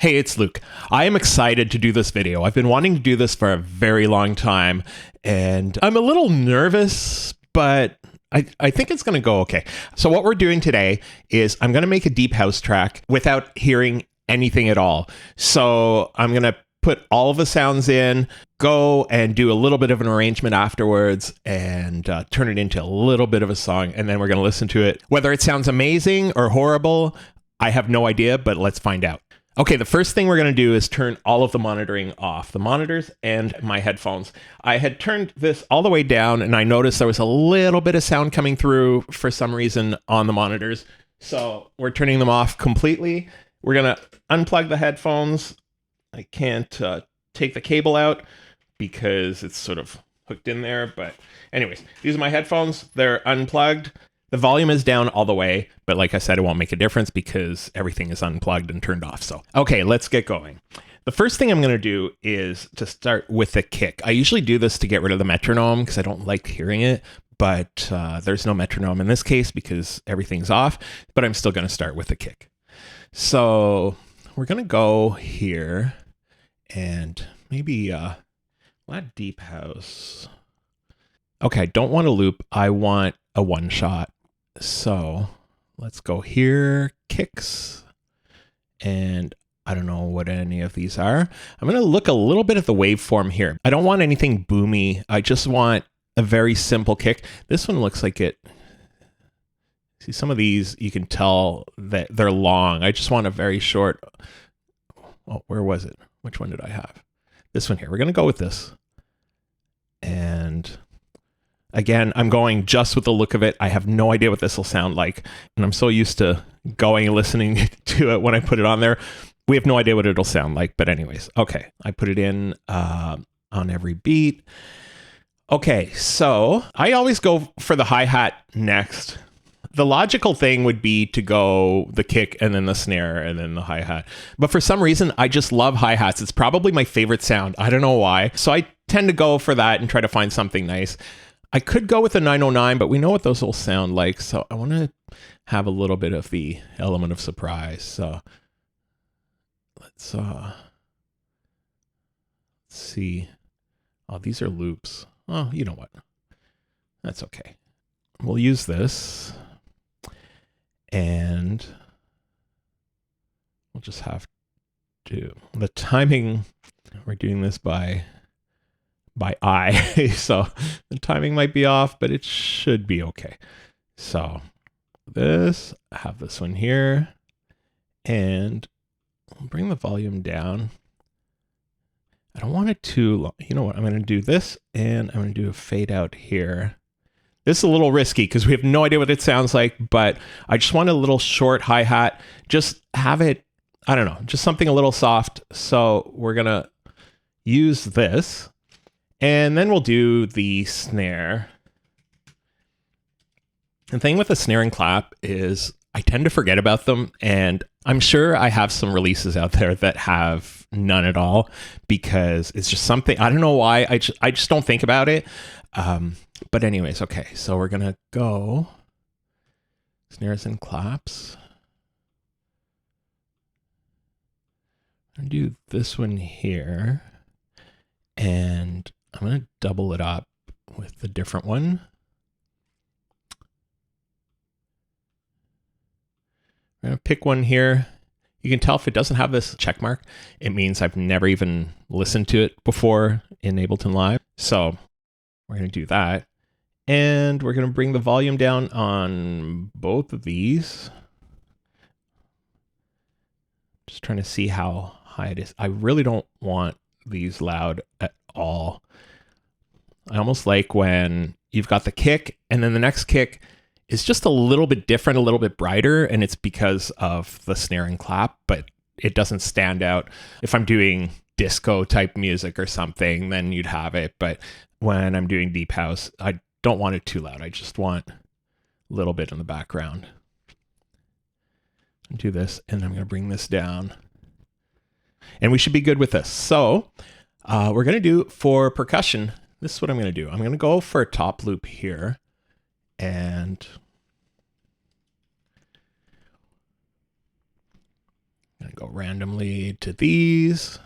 Hey, it's Luke. I am excited to do this video. I've been wanting to do this for a very long time, and I'm a little nervous, but I think it's going to go okay. So what we're doing today is I'm going to make a deep house track without hearing anything at all. So I'm going to put all of the sounds in, go and do a little bit of an arrangement afterwards, and turn it into a little bit of a song, and then we're going to listen to it. Whether it sounds amazing or horrible, I have no idea, but let's find out. Okay, the first thing we're going to do is turn all of the monitoring off, the monitors and my headphones. I had turned this all the way down, and I noticed there was a little bit of sound coming through for some reason on the monitors. So we're turning them off completely. We're going to unplug the headphones. I can't take the cable out because it's sort of hooked in there. But anyways, these are my headphones. They're unplugged. The volume is down all the way, but like I said, it won't make a difference because everything is unplugged and turned off. So, okay, let's get going. The first thing I'm going to do is to start with the kick. I usually do this to get rid of the metronome because I don't like hearing it, but there's no metronome in this case because everything's off, but I'm still going to start with the kick. So we're going to go here and maybe not deep house. Okay, I don't want a loop. I want a one shot. So let's go here, kicks, and I don't know what any of these are. I'm going to look a little bit at the waveform here. I don't want anything boomy. I just want a very simple kick. This one looks like it. See, some of these, you can tell that they're long. I just want a very short. Oh, where was it? Which one did I have? This one here. We're going to go with this. And again, I'm going just with the look of it. I have no idea what this will sound like. And I'm so used to going and listening to it when I put it on there. We have no idea what it'll sound like. But anyways, okay. I put it in on every beat. Okay, so I always go for the hi-hat next. The logical thing would be to go the kick and then the snare and then the hi-hat. But for some reason, I just love hi-hats. It's probably my favorite sound. I don't know why. So I tend to go for that and try to find something nice. I could go with a 909, but we know what those will sound like. So I want to have a little bit of the element of surprise. So let's see. Oh, these are loops. Oh, you know what? That's okay. We'll use this. And we'll just have to, the timing, we're doing this by eye, so the timing might be off, but it should be okay. So this, I have this one here, and I'll bring the volume down. I don't want it too long. You know what? I'm going to do this, and I'm going to do a fade out here. This is a little risky because we have no idea what it sounds like, but I just want a little short hi-hat. Just have it, I don't know, just something a little soft. So we're going to use this. And then we'll do the snare. The thing with the snare and clap is I tend to forget about them. And I'm sure I have some releases out there that have none at all because it's just something, I don't know why. I just don't think about it. But anyways, okay. So we're going to go snares and claps. I'm going to do this one here. And I'm going to double it up with a different one. I'm going to pick one here. You can tell if it doesn't have this check mark, it means I've never even listened to it before in Ableton Live. So we're going to do that. And we're going to bring the volume down on both of these. Just trying to see how high it is. I really don't want these loud at all. I almost like when you've got the kick and then the next kick is just a little bit different, a little bit brighter, and it's because of the snare and clap, but it doesn't stand out. If I'm doing disco type music or something, then you'd have it. But when I'm doing deep house, I don't want it too loud. I just want a little bit in the background. Do this, and I'm going to bring this down. And we should be good with this. So we're going to do for percussion, this is what I'm going to do. I'm going to go for a top loop here. And I'm gonna go randomly to these.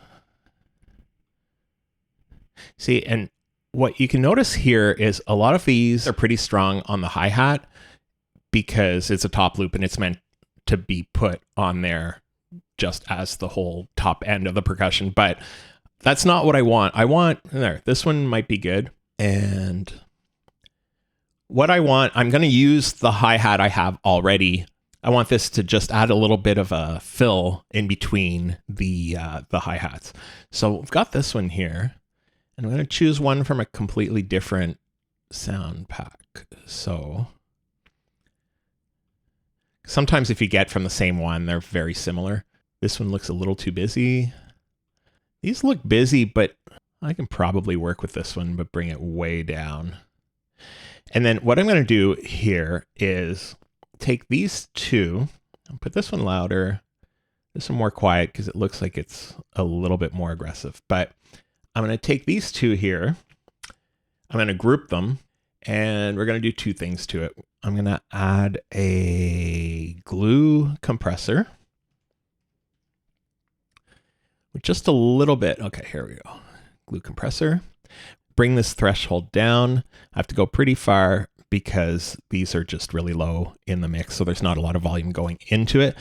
See, and what you can notice here is a lot of these are pretty strong on the hi-hat because it's a top loop and it's meant to be put on there just as the whole top end of the percussion. But that's not what I want. I want, there, this one might be good. And what I want, I'm going to use the hi-hat I have already. I want this to just add a little bit of a fill in between the hi-hats. So I've got this one here. And I'm going to choose one from a completely different sound pack. So sometimes if you get from the same one, they're very similar. This one looks a little too busy. These look busy, but I can probably work with this one, but bring it way down. And then what I'm going to do here is take these two and put this one louder, this one more quiet because it looks like it's a little bit more aggressive. But I'm going to take these two here, I'm going to group them, and we're going to do two things to it. I'm going to add a glue compressor with just a little bit. Okay, here we go. Glue compressor. Bring this threshold down. I have to go pretty far because these are just really low in the mix, so there's not a lot of volume going into it.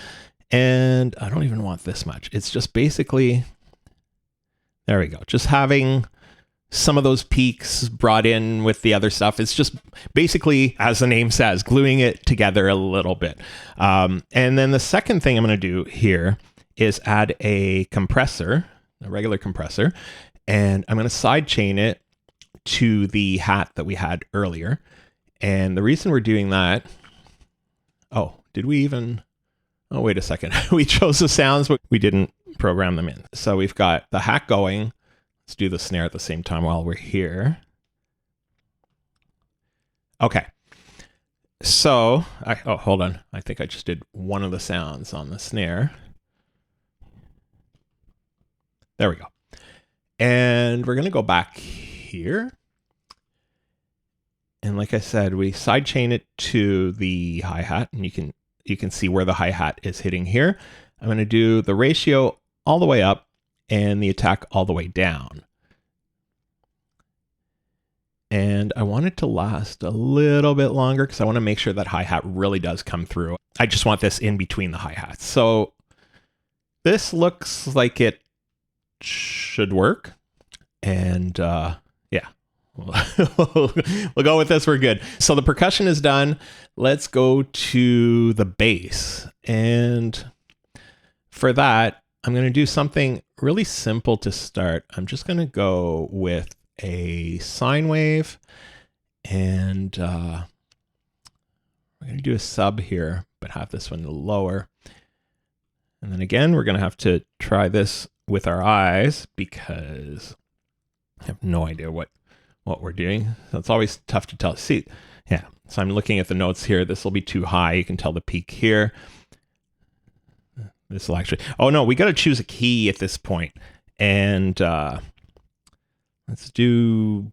And I don't even want this much. It's just basically... There we go. Just having some of those peaks brought in with the other stuff. It's just basically, as the name says, gluing it together a little bit. And then the second thing I'm going to do here is add a compressor, a regular compressor, and I'm going to sidechain it to the hat that we had earlier. And the reason we're doing that, oh, did we even... Oh, wait a second. We chose the sounds, but we didn't program them in. So we've got the hat going. Let's do the snare at the same time while we're here. Okay. So, oh, hold on. I think I just did one of the sounds on the snare. There we go. And we're going to go back here. And like I said, we sidechain it to the hi-hat, and you can see where the hi-hat is hitting here. I'm going to do the ratio all the way up and the attack all the way down. And I want it to last a little bit longer because I want to make sure that hi-hat really does come through. I just want this in between the hi-hats. So this looks like it should work. And yeah, we'll go with this. We're good. So the percussion is done. Let's go to the bass. And for that, I'm going to do something really simple to start. I'm just going to go with a sine wave, and we're going to do a sub here, but have this one lower. And then again, we're going to have to try this with our eyes because I have no idea what we're doing. So it's always tough to tell. See, yeah. So I'm looking at the notes here. This will be too high. You can tell the peak here. This will actually, oh no, we got to choose a key at this point. And let's do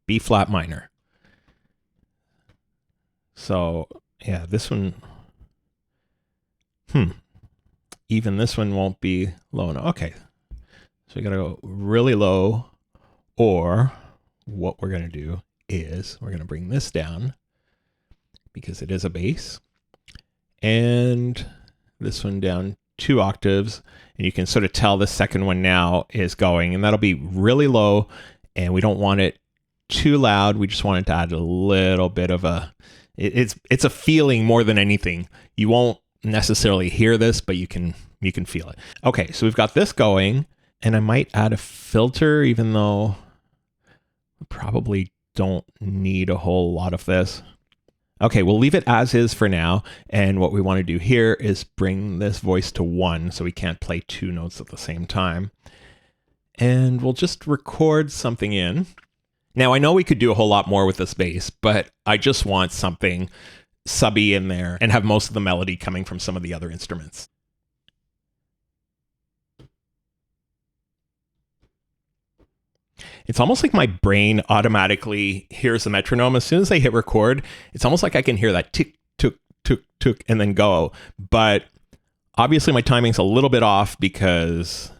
B flat minor. So yeah, this one, even this one won't be low enough. Okay, so we got to go really low, or what we're going to do is we're going to bring this down because it is a bass, and this one down 2 octaves, and you can sort of tell the second one now is going, and that'll be really low, and we don't want it too loud. We just want it to add a little bit of a, it's a feeling more than anything. You won't necessarily hear this, but you can feel it. Okay, so we've got this going, and I might add a filter, even though we probably don't need a whole lot of this. Okay, we'll leave it as is for now. And what we want to do here is bring this voice to 1 so we can't play 2 notes at the same time. And we'll just record something in. Now, I know we could do a whole lot more with this bass, but I just want something subby in there and have most of the melody coming from some of the other instruments. It's almost like my brain automatically hears the metronome. As soon as I hit record, it's almost like I can hear that tick, tick, tick, tick, and then go. But Obviously my timing's a little bit off because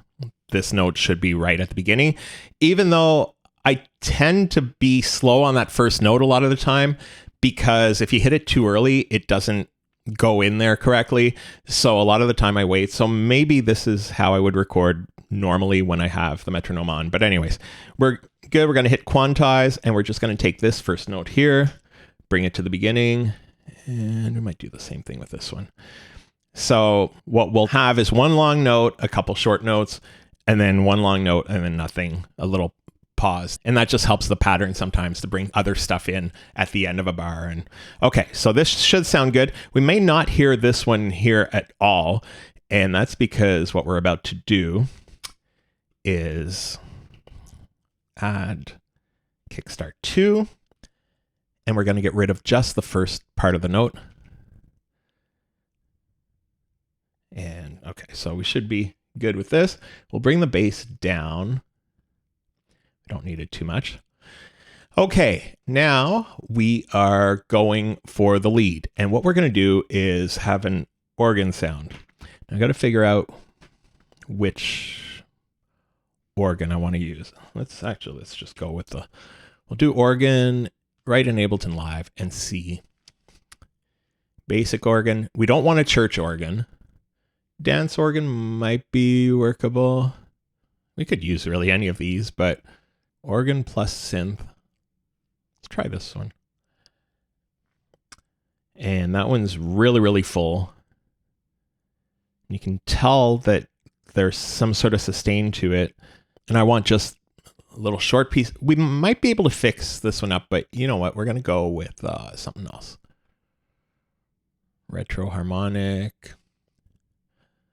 this note should be right at the beginning, even though I tend to be slow on that first note a lot of the time, because if you hit it too early, it doesn't go in there correctly. So a lot of the time I wait. So maybe this is how I would record normally when I have the metronome on. But anyways, we're good. We're going to hit quantize, and we're just going to take this first note here, bring it to the beginning, and we might do the same thing with this one. So what we'll have is one long note, a couple short notes, and then one long note, and then nothing, a little pause. And that just helps the pattern sometimes to bring other stuff in at the end of a bar. And okay, so this should sound good. We may not hear this one here at all. And that's because what we're about to do is add Kickstart 2. And we're going to get rid of just the first part of the note. And okay, so we should be good with this. We'll bring the bass down. We don't need it too much. Okay, now we are going for the lead. And what we're going to do is have an organ sound. Now I got to figure out which organ I want to use. Let's just go with we'll do organ right in Ableton Live and see. Basic organ. We don't want a church organ. Dance organ might be workable. We could use really any of these, but organ plus synth. Let's try this one. And that one's really, really full. You can tell that there's some sort of sustain to it. And I want just a little short piece. We might be able to fix this one up, but you know what? We're going to go with something else. Retro harmonic.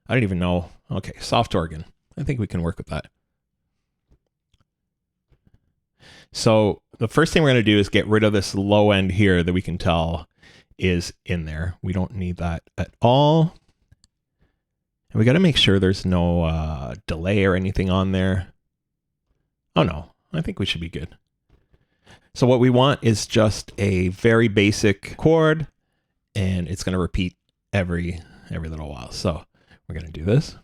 I don't even know. Okay, soft organ. I think we can work with that. So the first thing we're going to do is get rid of this low end here that we can tell is in there. We don't need that at all. And we got to make sure there's no delay or anything on there. Oh no, I think we should be good. So what we want is just a very basic chord, and it's going to repeat every little while. So we're going to do this.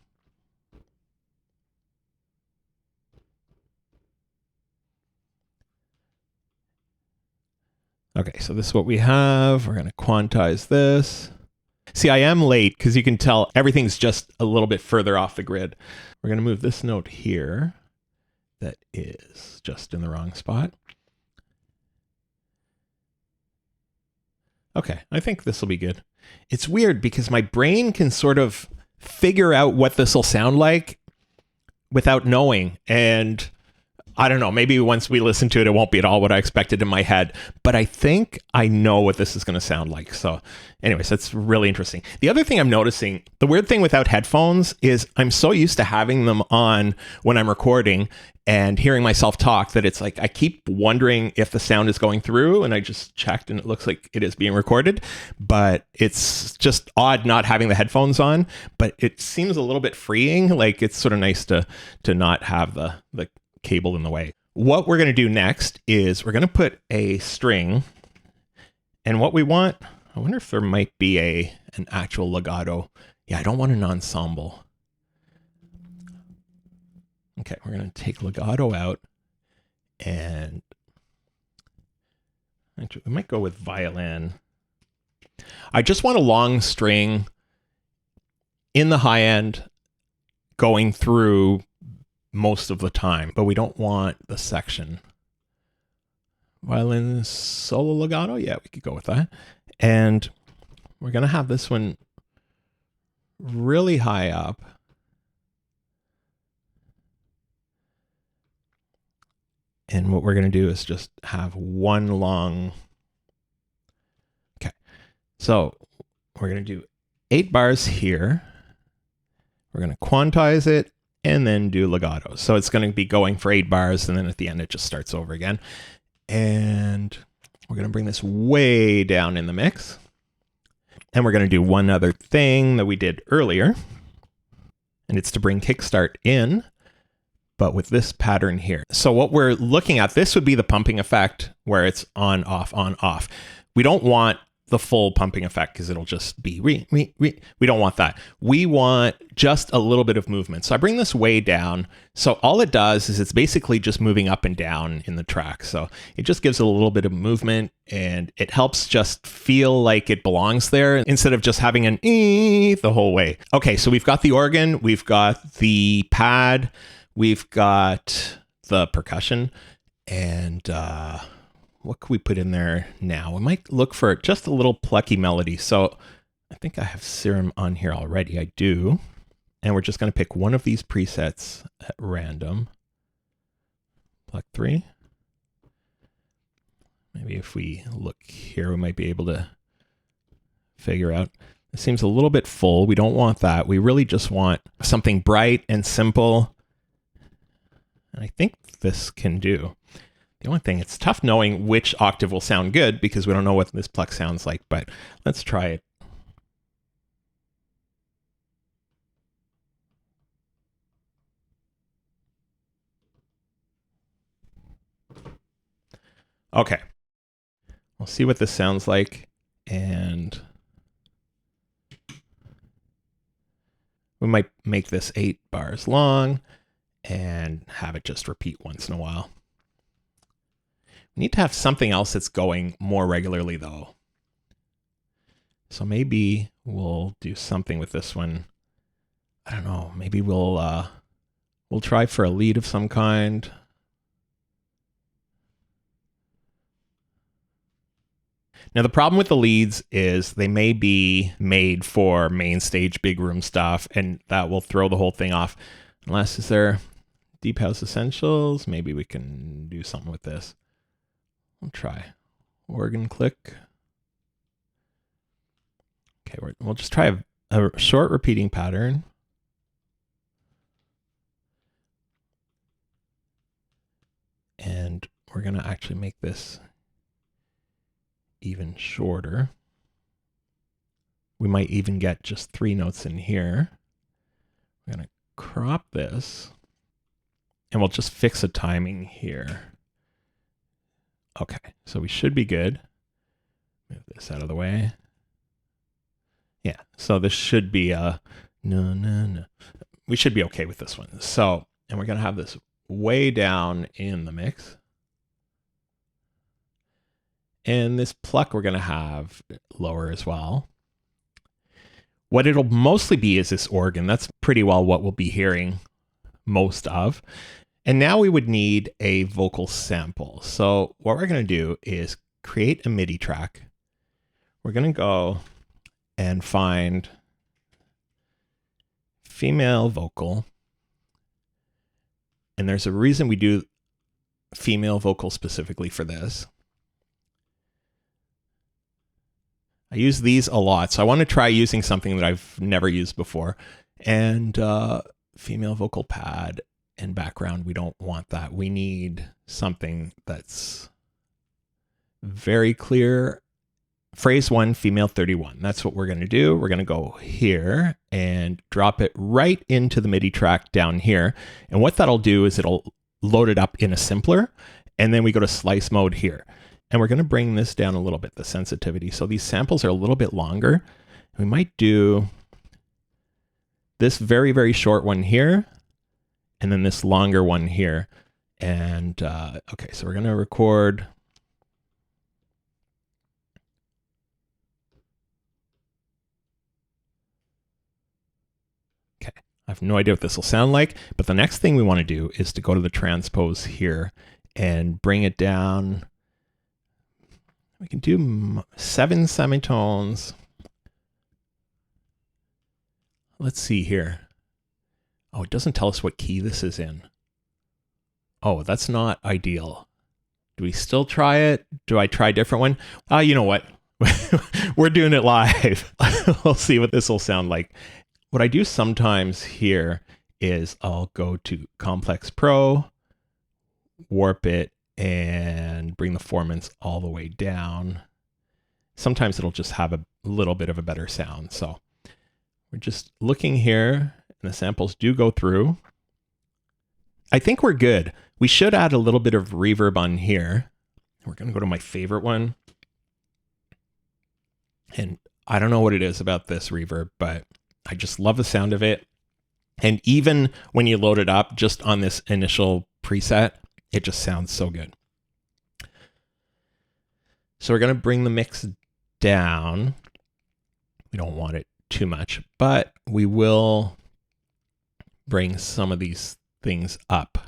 Okay, so this is what we have. We're going to quantize this. See, I am late because you can tell everything's just a little bit further off the grid. We're going to move this note here that is just in the wrong spot. Okay, I think this will be good. It's weird because my brain can sort of figure out what this will sound like without knowing. And I don't know, maybe once we listen to it, it won't be at all what I expected in my head, but I think I know what this is going to sound like. So anyways, that's really interesting. The other thing I'm noticing, the weird thing without headphones is I'm so used to having them on when I'm recording and hearing myself talk that it's like I keep wondering if the sound is going through, and I just checked and it looks like it is being recorded, but it's just odd not having the headphones on, but it seems a little bit freeing. Like it's sort of nice to not have the cable in the way. What we're going to do next is we're going to put a string, and what we want, I wonder if there might be an actual legato. Yeah, I don't want an ensemble. Okay, we're going to take legato out, and we might go with violin. I just want a long string in the high end going through most of the time, but we don't want the section. Violin solo legato, yeah, we could go with that. And we're going to have this one really high up. And what we're going to do is just have one long. Okay, so we're going to do 8 bars here. We're going to quantize it and then do legato. So it's going to be going for 8 bars, and then at the end it just starts over again. And we're going to bring this way down in the mix. And we're going to do one other thing that we did earlier, and it's to bring Kickstart in, but with this pattern here. So what we're looking at, this would be the pumping effect where it's on, off, on, off. We don't want the full pumping effect because it'll just be We don't want that. We want just a little bit of movement. So I bring this way down. So all it does is it's basically just moving up and down in the track. So it just gives it a little bit of movement and it helps just feel like it belongs there instead of just having an the whole way. Okay, so we've got the organ, we've got the pad, we've got the percussion, and what can we put in there now? We might look for just a little plucky melody. So I think I have Serum on here already. I do. And we're just going to pick one of these presets at random. Pluck 3. Maybe if we look here, we might be able to figure out. It seems a little bit full. We don't want that. We really just want something bright and simple. And I think this can do. The only thing, it's tough knowing which octave will sound good because we don't know what this pluck sounds like, but let's try it. Okay. We'll see what this sounds like, and we might make this 8 bars long and have it just repeat once in a while. We need to have something else that's going more regularly though. So maybe we'll do something with this one. I don't know, maybe we'll try for a lead of some kind. Now the problem with the leads is they may be made for main stage big room stuff and that will throw the whole thing off. Unless, is there Deep House Essentials? Maybe we can do something with this. We'll try organ click. Okay, we'll just try a short repeating pattern. And we're going to actually make this even shorter. We might even get just 3 notes in here. We're going to crop this and we'll just fix a timing here. Okay, so we should be good. Move this out of the way. Yeah, so this should be no. We should be okay with this one. So, and we're going to have this way down in the mix. And this pluck we're going to have lower as well. What it'll mostly be is this organ. That's pretty well what we'll be hearing most of. And now we would need a vocal sample. So what we're going to do is create a MIDI track. We're going to go and find female vocal. And there's a reason we do female vocal specifically for this. I use these a lot, so I want to try using something that I've never used before. And female vocal pad and background, we don't want that. We need something that's very clear. Phrase 1, female 31. That's what we're going to do. We're going to go here and drop it right into the MIDI track down here. And what that'll do is it'll load it up in a simpler, and then we go to slice mode here. And we're going to bring this down a little bit, the sensitivity. So these samples are a little bit longer. We might do this very, very short one here, and then this longer one here. And okay, so we're going to record. Okay, I have no idea what this will sound like, but the next thing we want to do is to go to the transpose here and bring it down. We can do 7 semitones. Let's see here. Oh, it doesn't tell us what key this is in. Oh, that's not ideal. Do we still try it? Do I try a different one? You know what? We're doing it live. We'll see what this will sound like. What I do sometimes here is I'll go to Complex Pro, warp it, and bring the formants all the way down. Sometimes it'll just have a little bit of a better sound. So we're just looking here, and the samples do go through. I think we're good. We should add a little bit of reverb on here. We're going to go to my favorite one. And I don't know what it is about this reverb, but I just love the sound of it. And even when you load it up just on this initial preset, it just sounds so good. So we're going to bring the mix down. We don't want it too much, but we will bring some of these things up,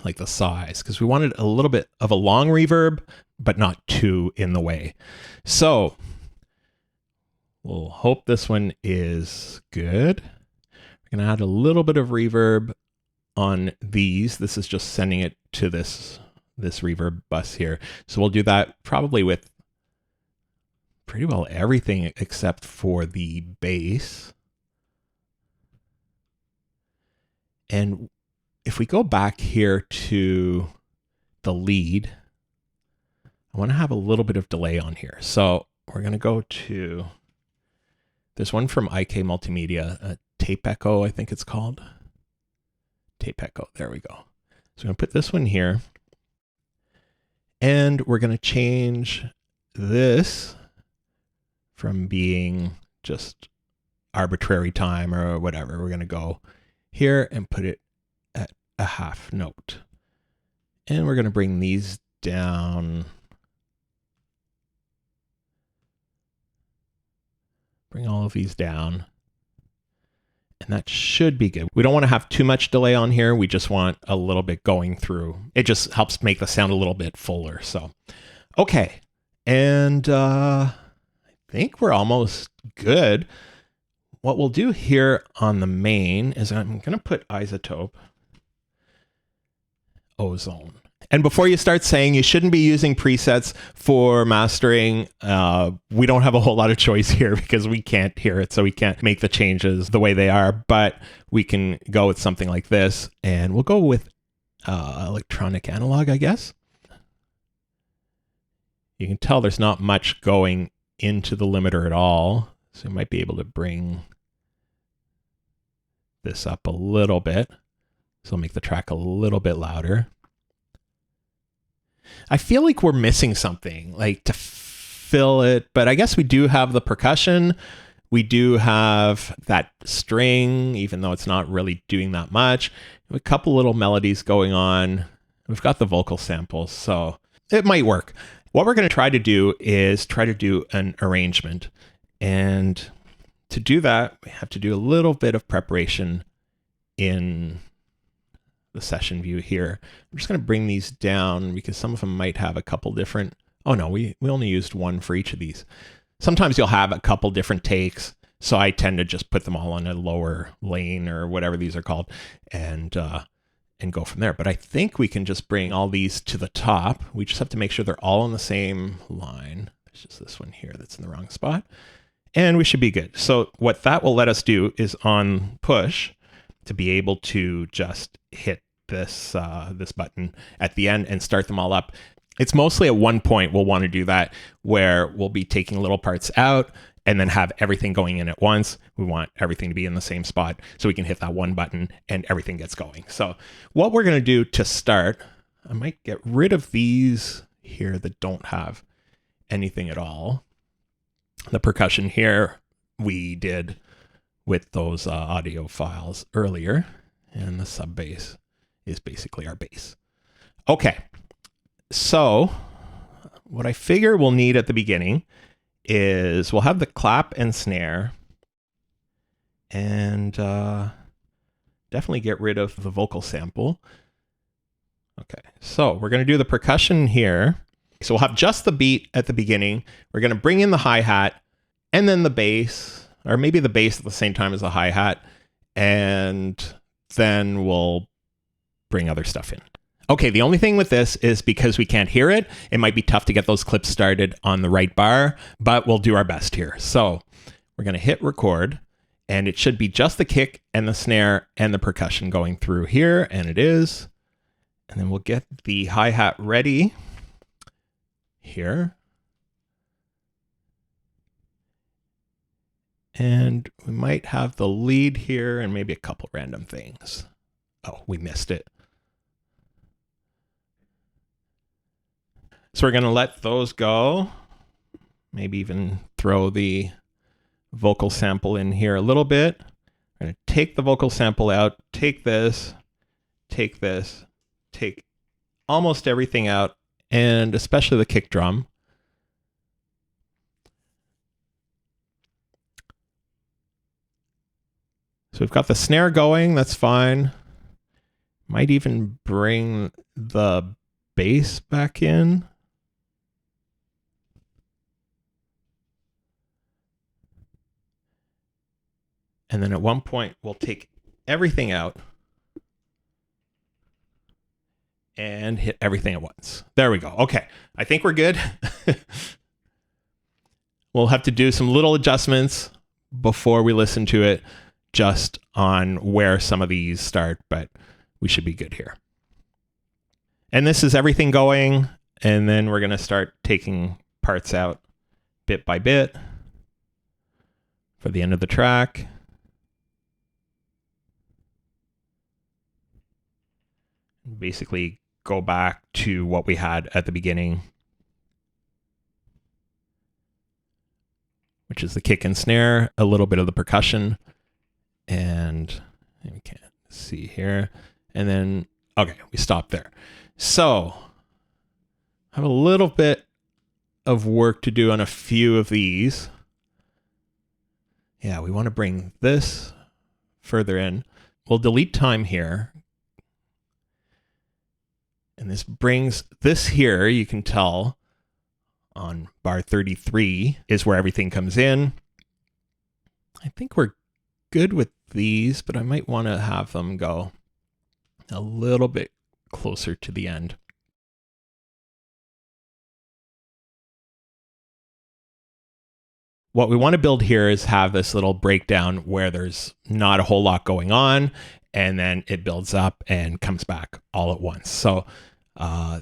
like the size, because we wanted a little bit of a long reverb, but not too in the way. So we'll hope this one is good. We're going to add a little bit of reverb on these. This is just sending it to this reverb bus here. So we'll do that probably with pretty well everything except for the bass. And if we go back here to the lead, I want to have a little bit of delay on here. So we're going to go to, there's one from IK Multimedia, a tape echo, I think it's called. Tape echo, there we go. So I'm going to put this one here. And we're going to change this from being just arbitrary time or whatever. We're going to go here and put it at a half note. And we're going to bring these down. Bring all of these down. And that should be good. We don't want to have too much delay on here. We just want a little bit going through. It just helps make the sound a little bit fuller. So, okay. And I think we're almost good. What we'll do here on the main is I'm going to put Izotope, Ozone. And before you start saying you shouldn't be using presets for mastering, we don't have a whole lot of choice here because we can't hear it, so we can't make the changes the way they are, but we can go with something like this, and we'll go with electronic analog, I guess. You can tell there's not much going into the limiter at all, so you might be able to bring this up a little bit. So I'll make the track a little bit louder. I feel like we're missing something, like to fill it, but I guess we do have the percussion. We do have that string, even though it's not really doing that much. A couple little melodies going on. We've got the vocal samples, so it might work. What we're going to try to do is try to do an arrangement. And to do that, we have to do a little bit of preparation in the session view here. I'm just going to bring these down because some of them might have a couple different, oh no, we only used one for each of these. Sometimes you'll have a couple different takes, so I tend to just put them all on a lower lane or whatever these are called and go from there. But I think we can just bring all these to the top. We just have to make sure they're all on the same line. There's just this one here that's in the wrong spot. And we should be good. So what that will let us do is on push to be able to just hit this this button at the end and start them all up. It's mostly at one point we'll want to do that where we'll be taking little parts out and then have everything going in at once. We want everything to be in the same spot so we can hit that one button and everything gets going. So what we're going to do to start, I might get rid of these here that don't have anything at all. The percussion here we did with those audio files earlier, and the sub bass is basically our bass. Okay, so what I figure we'll need at the beginning is we'll have the clap and snare, and definitely get rid of the vocal sample. Okay, so we're going to do the percussion here. So we'll have just the beat at the beginning. We're going to bring in the hi-hat and then the bass, or maybe the bass at the same time as the hi-hat, and then we'll bring other stuff in. Okay, the only thing with this is because we can't hear it, it might be tough to get those clips started on the right bar, but we'll do our best here. So we're going to hit record, and it should be just the kick and the snare and the percussion going through here, and it is. And then we'll get the hi-hat ready here. And we might have the lead here and maybe a couple random things. Oh, we missed it. So we're going to let those go. Maybe even throw the vocal sample in here a little bit. I'm going to take the vocal sample out, take this, take almost everything out, and especially the kick drum. So we've got the snare going, that's fine. Might even bring the bass back in. And then at one point, we'll take everything out and hit everything at once. There we go. Okay, I think we're good. We'll have to do some little adjustments before we listen to it, just on where some of these start, but we should be good here. And this is everything going, and then we're going to start taking parts out bit by bit for the end of the track. Basically go back to what we had at the beginning, which is the kick and snare, a little bit of the percussion, and we can't see here. And then, okay, we stop there. So I have a little bit of work to do on a few of these. Yeah, we want to bring this further in. We'll delete time here. And this brings this here, you can tell on bar 33 is where everything comes in. I think we're good with these, but I might want to have them go a little bit closer to the end. What we want to build here is have this little breakdown where there's not a whole lot going on, and then it builds up and comes back all at once. So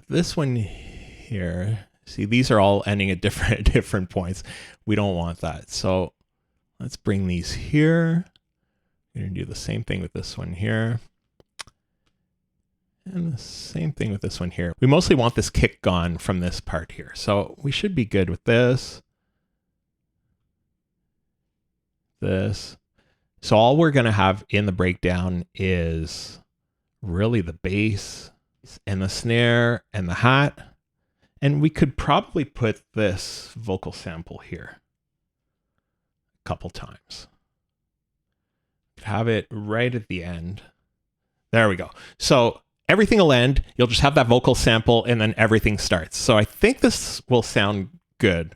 this one here, see, these are all ending at different points. We don't want that. So let's bring these here. We're going to do the same thing with this one here. And the same thing with this one here. We mostly want this kick gone from this part here. So we should be good with this. This. So all we're going to have in the breakdown is really the bass and the snare and the hat. And we could probably put this vocal sample here a couple times. Have it right at the end. There we go. So everything will end. You'll just have that vocal sample and then everything starts. So I think this will sound good.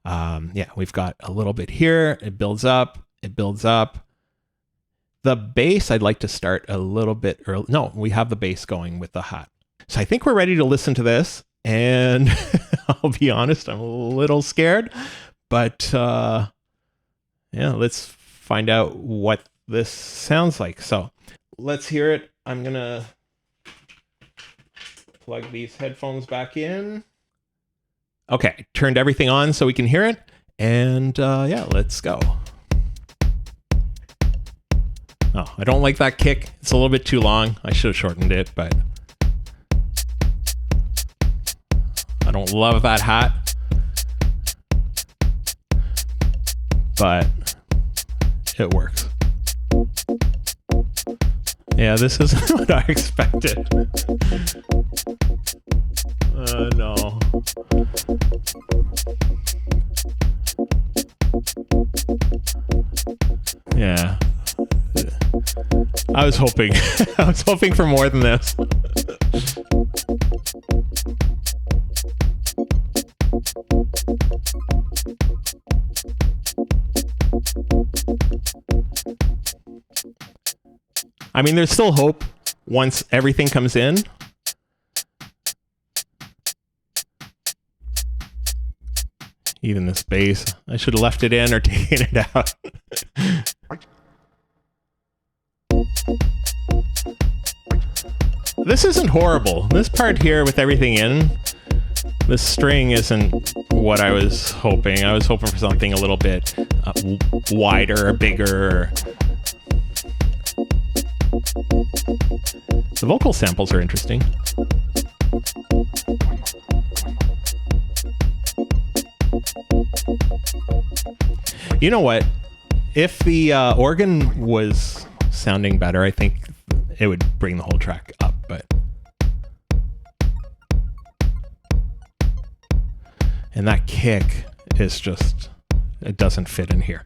Yeah, we've got a little bit here. It builds up. It builds up. The bass, I'd like to start a little bit early. No, we have the bass going with the hat. So I think we're ready to listen to this. And I'll be honest, I'm a little scared. But yeah, let's find out what this sounds like. So let's hear it. I'm going to plug these headphones back in. Okay, turned everything on so we can hear it. And yeah, let's go. Oh, I don't like that kick. It's a little bit too long. I should have shortened it, but I don't love that hat. But it works. Yeah, this isn't what I expected. No. Yeah. I was hoping I was hoping for more than this. I mean, there's still hope once everything comes in. Even this bass. I should have left it in or taken it out. This isn't horrible. This part here with everything in, the string isn't what I was hoping. I was hoping for something a little bit wider, bigger. The vocal samples are interesting. You know what? If the organ was sounding better, I think it would bring the whole track up, but... And that kick is just, it doesn't fit in here.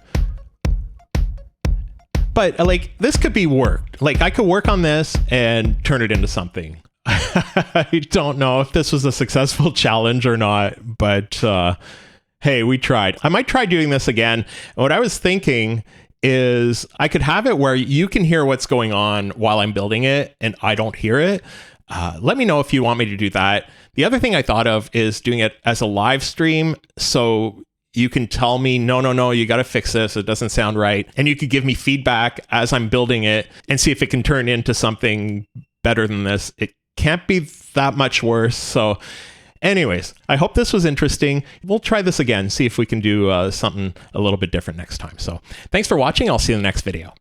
But like, this could be worked. Like, I could work on this and turn it into something. I don't know if this was a successful challenge or not, but hey, we tried. I might try doing this again. What I was thinking is I could have it where you can hear what's going on while I'm building it and I don't hear it. Let me know if you want me to do that. The other thing I thought of is doing it as a live stream, so you can tell me, no, you got to fix this. It doesn't sound right. And you could give me feedback as I'm building it and see if it can turn into something better than this. It can't be that much worse. So anyways, I hope this was interesting. We'll try this again, see if we can do something a little bit different next time. So thanks for watching. I'll see you in the next video.